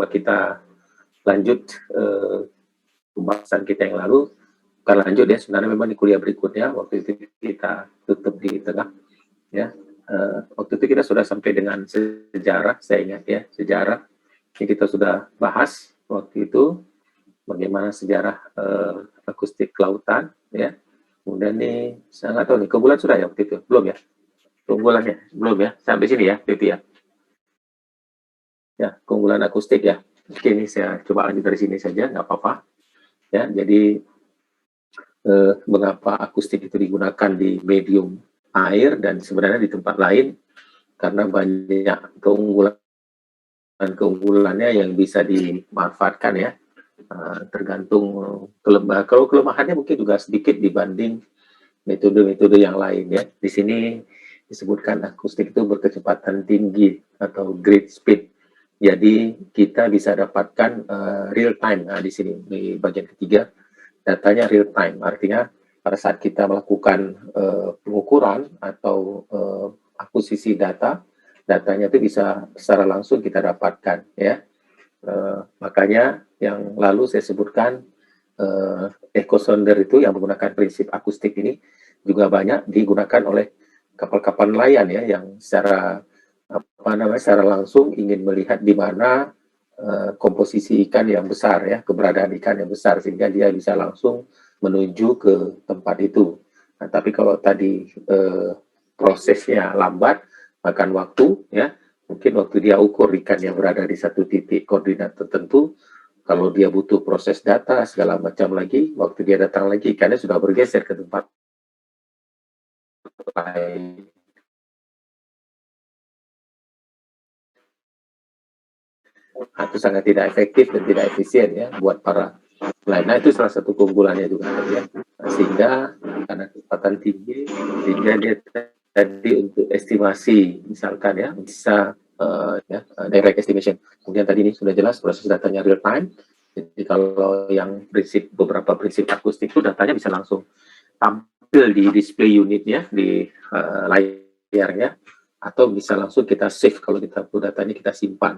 coba kita lanjut pembahasan kita yang lalu. Bukan lanjut ya, sebenarnya memang di kuliah berikutnya, waktu itu kita tutup di tengah ya. Waktu itu kita sudah sampai dengan sejarah, saya ingat ya, sejarah. Ini kita sudah bahas waktu itu bagaimana sejarah akustik kelautan ya. Kemudian nih, saya nggak tahu nih, keunggulan sudah ya waktu itu? Belum ya? Keunggulannya? Belum ya? Sampai sini ya, Pipi ya? Ya, keunggulan akustik ya. Oke, ini saya coba lanjut dari sini saja, nggak apa-apa. Ya, jadi mengapa akustik itu digunakan di medium air dan sebenarnya di tempat lain, karena banyak keunggulannya yang bisa dimanfaatkan ya. Tergantung kalau kelemahannya mungkin juga sedikit dibanding metode-metode yang lain ya. Di sini disebutkan akustik itu berkecepatan tinggi atau great speed. Jadi kita bisa dapatkan real time. Nah, di sini di bagian ketiga datanya real time. Artinya pada saat kita melakukan pengukuran atau akuisisi datanya itu bisa secara langsung kita dapatkan ya. Makanya yang lalu saya sebutkan echo sounder itu yang menggunakan prinsip akustik ini juga banyak digunakan oleh kapal-kapal nelayan ya yang secara secara langsung ingin melihat di mana komposisi ikan yang besar ya, keberadaan ikan yang besar sehingga dia bisa langsung menuju ke tempat itu. Nah, tapi kalau tadi prosesnya lambat, makan waktu ya, mungkin waktu dia ukur ikan yang berada di satu titik koordinat tertentu, kalau dia butuh proses data segala macam lagi, waktu dia datang lagi ikannya sudah bergeser ke tempat lain. Itu sangat tidak efektif dan tidak efisien ya buat para nelayan. Nah, itu salah satu keunggulannya juga ya. Sehingga karena kecepatan tinggi, sehingga dia tadi untuk estimasi misalkan ya bisa direct estimation. Kemudian tadi ini sudah jelas proses datanya real time. Jadi kalau yang beberapa prinsip akustik itu datanya bisa langsung tampil di display unitnya di layarnya, atau bisa langsung kita save kalau kita datanya kita simpan.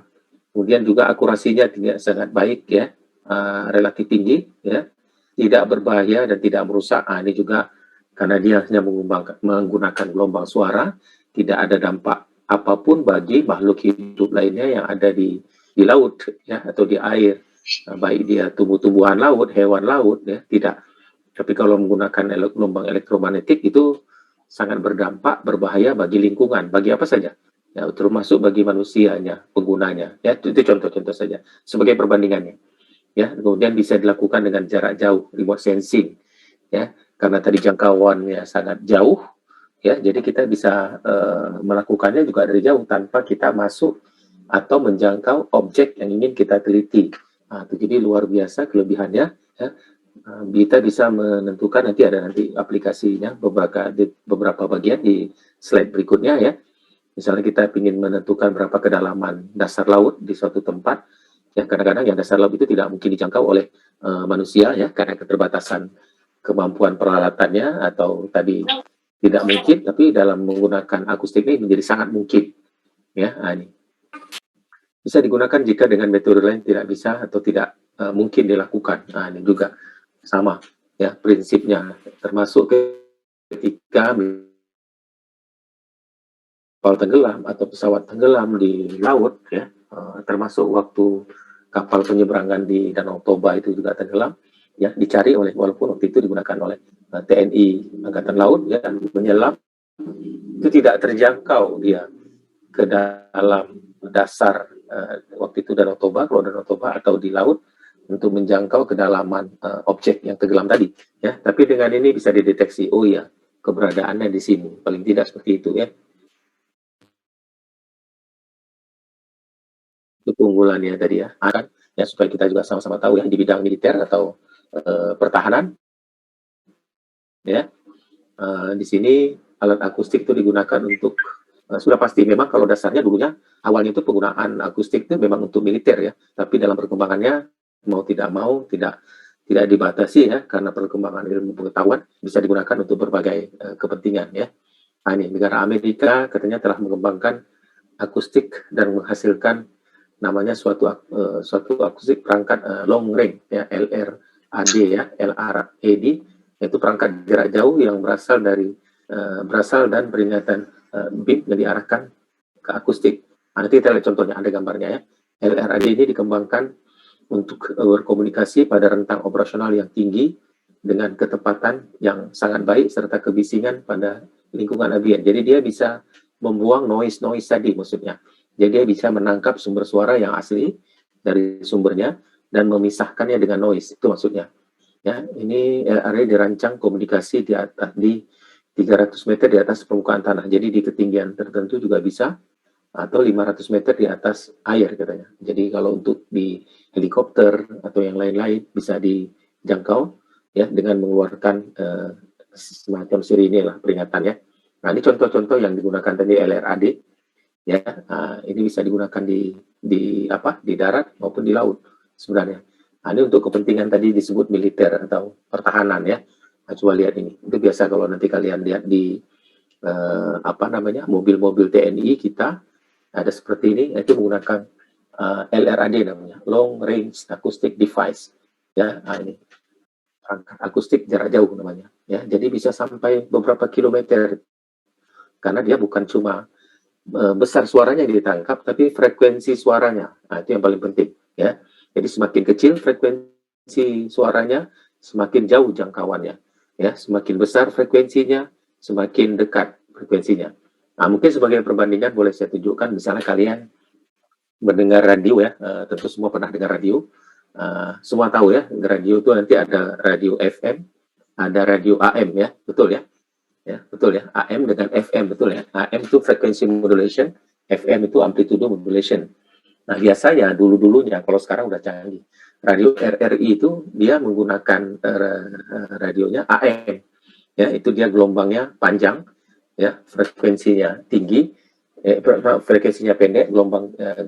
Kemudian juga akurasinya sangat baik ya, relatif tinggi ya, tidak berbahaya dan tidak merusak. Ini juga karena dia hanya menggunakan gelombang suara, tidak ada dampak apapun bagi makhluk hidup lainnya yang ada di laut ya atau di air, baik dia tumbuh-tumbuhan laut, hewan laut ya, tidak. Tapi kalau menggunakan gelombang elektromagnetik itu sangat berdampak, berbahaya bagi lingkungan, bagi apa saja. Ya, termasuk bagi manusianya, penggunanya. Ya, itu contoh-contoh saja sebagai perbandingannya. Ya, kemudian bisa dilakukan dengan jarak jauh, remote sensing. Ya, karena tadi jangkauannya sangat jauh, ya, jadi kita bisa melakukannya juga dari jauh tanpa kita masuk atau menjangkau objek yang ingin kita teliti. Nah, itu jadi luar biasa kelebihannya. Ya. Kita bisa menentukan nanti ada aplikasinya beberapa bagian di slide berikutnya ya. Misalnya kita ingin menentukan berapa kedalaman dasar laut di suatu tempat, ya kadang-kadang yang dasar laut itu tidak mungkin dijangkau oleh manusia ya karena keterbatasan kemampuan peralatannya atau tadi tidak mungkin, tapi dalam menggunakan akustik ini menjadi sangat mungkin ya. Ini bisa digunakan jika dengan metode lain tidak bisa atau tidak mungkin dilakukan. Ini juga sama ya prinsipnya, termasuk ketika kapal tenggelam atau pesawat tenggelam di laut ya, termasuk waktu kapal penyeberangan di Danau Toba itu juga tenggelam ya, dicari oleh, walaupun waktu itu digunakan oleh TNI Angkatan Laut ya, menyelam itu tidak terjangkau dia ke dalam dasar waktu itu Danau Toba, kalau Danau Toba atau di laut untuk menjangkau kedalaman objek yang tenggelam tadi ya, tapi dengan ini bisa dideteksi, oh ya keberadaannya di sini, paling tidak seperti itu ya. Itu keunggulannya tadi ya, ya supaya kita juga sama-sama tahu ya di bidang militer atau pertahanan ya. Di sini alat akustik itu digunakan untuk sudah pasti memang kalau dasarnya dulunya awalnya itu penggunaan akustik itu memang untuk militer ya, tapi dalam perkembangannya mau tidak dibatasi ya karena perkembangan ilmu pengetahuan bisa digunakan untuk berbagai kepentingan ya. Ini negara Amerika katanya telah mengembangkan akustik dan menghasilkan namanya suatu akustik perangkat long range ya, LRAD ya, LRAD, yaitu perangkat jarak jauh yang berasal dan peringatan beam yang diarahkan ke akustik. Nanti kita lihat contohnya, ada gambarnya ya. LRAD ini dikembangkan untuk berkomunikasi pada rentang operasional yang tinggi dengan ketepatan yang sangat baik serta kebisingan pada lingkungan ambien. Jadi dia bisa membuang noise tadi maksudnya. Jadi dia bisa menangkap sumber suara yang asli dari sumbernya dan memisahkannya dengan noise, itu maksudnya. Ya, ini area dirancang komunikasi di 300 meter di atas permukaan tanah. Jadi di ketinggian tertentu juga bisa, atau 500 meter di atas air katanya. Jadi kalau untuk di helikopter atau yang lain-lain bisa dijangkau ya dengan mengeluarkan semacam sirine lah peringatannya. Nah, ini contoh-contoh yang digunakan tadi LRAD ya. Ini bisa digunakan di darat maupun di laut sebenarnya. Nah, ini untuk kepentingan tadi disebut militer atau pertahanan ya. Nah, coba lihat ini. Itu biasa kalau nanti kalian lihat di mobil-mobil TNI kita ada seperti ini, itu menggunakan LRAD namanya, Long Range Acoustic Device. Ya, ini perangkat akustik jarak jauh namanya. Ya, jadi bisa sampai beberapa kilometer karena dia bukan cuma besar suaranya ditangkap, tapi frekuensi suaranya. Nah, itu yang paling penting. Ya, jadi semakin kecil frekuensi suaranya, semakin jauh jangkauannya. Ya, semakin besar frekuensinya, semakin dekat frekuensinya. Nah, mungkin sebagai perbandingan boleh saya tunjukkan, misalnya kalian mendengar radio ya, tentu semua pernah dengar radio, semua tahu ya, radio itu nanti ada radio FM, ada radio AM ya, betul ya, betul ya, AM dengan FM, betul ya, AM itu frequency modulation, FM itu amplitude modulation. Nah, biasanya dulu-dulunya, kalau sekarang udah canggih, radio RRI itu dia menggunakan radionya AM, ya, itu dia gelombangnya panjang, ya, frekuensinya tinggi, frekuensinya pendek,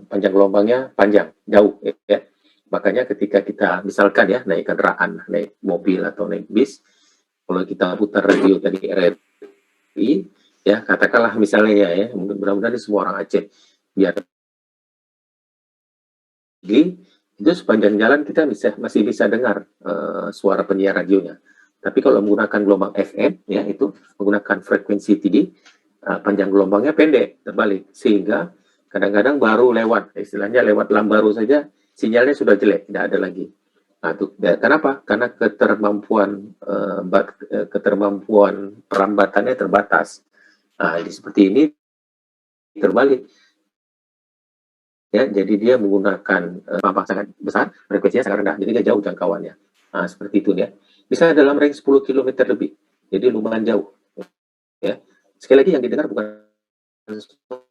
panjang gelombangnya panjang, jauh, ya. Makanya ketika kita misalkan ya naik kendaraan, naik mobil atau naik bis, kalau kita putar radio tadi RRI, ya katakanlah misalnya ya, mudah-mudahan semua orang Aceh biar itu sepanjang jalan kita masih bisa dengar suara penyiar radionya. Tapi kalau menggunakan gelombang FM, ya itu menggunakan frekuensi tinggi, panjang gelombangnya pendek, terbalik. Sehingga kadang-kadang baru lewat, istilahnya lewat lambaru saja, sinyalnya sudah jelek, tidak ada lagi. Nah, itu, ya, kenapa? Karena ketermampuan perambatannya terbatas. Nah, seperti ini terbalik. Ya, jadi dia menggunakan sangat besar, frekuensinya sangat rendah, jadi dia jauh jangkauannya. Nah, seperti itu ya. Bisa dalam range 10 km lebih, jadi lumayan jauh. Ya, sekali lagi yang didengar bukan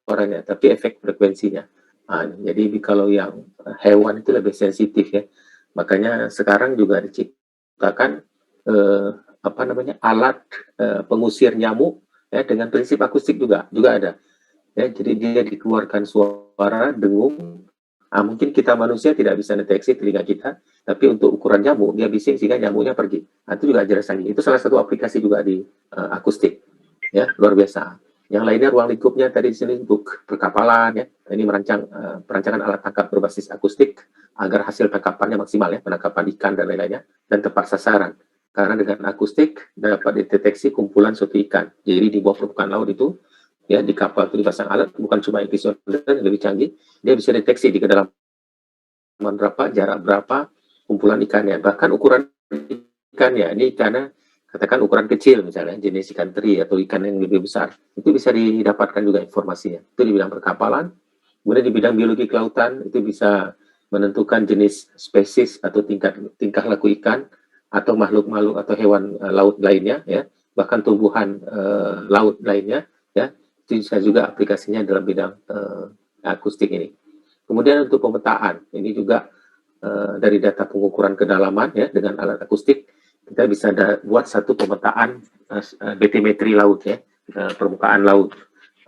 suaranya, tapi efek frekuensinya. Nah, jadi kalau yang hewan itu lebih sensitif ya. Makanya sekarang juga diciptakan alat pengusir nyamuk ya dengan prinsip akustik juga ada. Ya, jadi dia dikeluarkan suara dengung. Mungkin kita manusia tidak bisa deteksi telinga kita, tapi untuk ukuran nyamuk dia bising sehingga nyamuknya pergi. Nah, itu juga jelas lagi. Itu salah satu aplikasi juga di akustik. Ya, luar biasa. Yang lainnya ruang lingkupnya tadi di sini untuk perkapalan ya. Ini perancangan alat tangkap berbasis akustik agar hasil tangkapannya maksimal ya, penangkapan ikan dan lain-lainnya dan tepat sasaran. Karena dengan akustik dapat dideteksi kumpulan suatu ikan. Jadi di bawah permukaan laut itu ya di kapal itu dipasang alat, bukan cuma episode lebih canggih, dia bisa deteksi di kedalaman berapa, jarak berapa, kumpulan ikannya, bahkan ukuran ikannya. Ini ikannya katakan ukuran kecil misalnya, jenis ikan teri atau ikan yang lebih besar, itu bisa didapatkan juga informasinya. Itu di bidang perkapalan. Kemudian di bidang biologi kelautan itu bisa menentukan jenis spesies atau tingkah laku ikan atau makhluk-makhluk atau hewan laut lainnya ya, bahkan tumbuhan laut lainnya ya. Itu bisa juga aplikasinya dalam bidang akustik ini. Kemudian untuk pemetaan, ini juga dari data pengukuran kedalaman ya dengan alat akustik, kita bisa buat satu pemetaan batimetri laut ya, permukaan laut.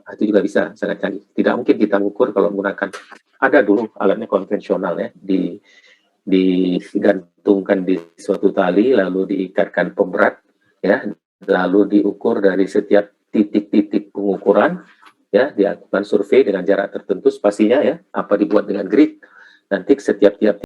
Nah, itu juga bisa sangat canggih. Tidak mungkin kita mengukur kalau menggunakan, ada dulu alatnya konvensional ya, digantungkan di suatu tali, lalu diikatkan pemberat ya, lalu diukur dari setiap titik-titik pengukuran ya, dilakukan survei dengan jarak tertentu pastinya ya, apa dibuat dengan grid, nanti setiap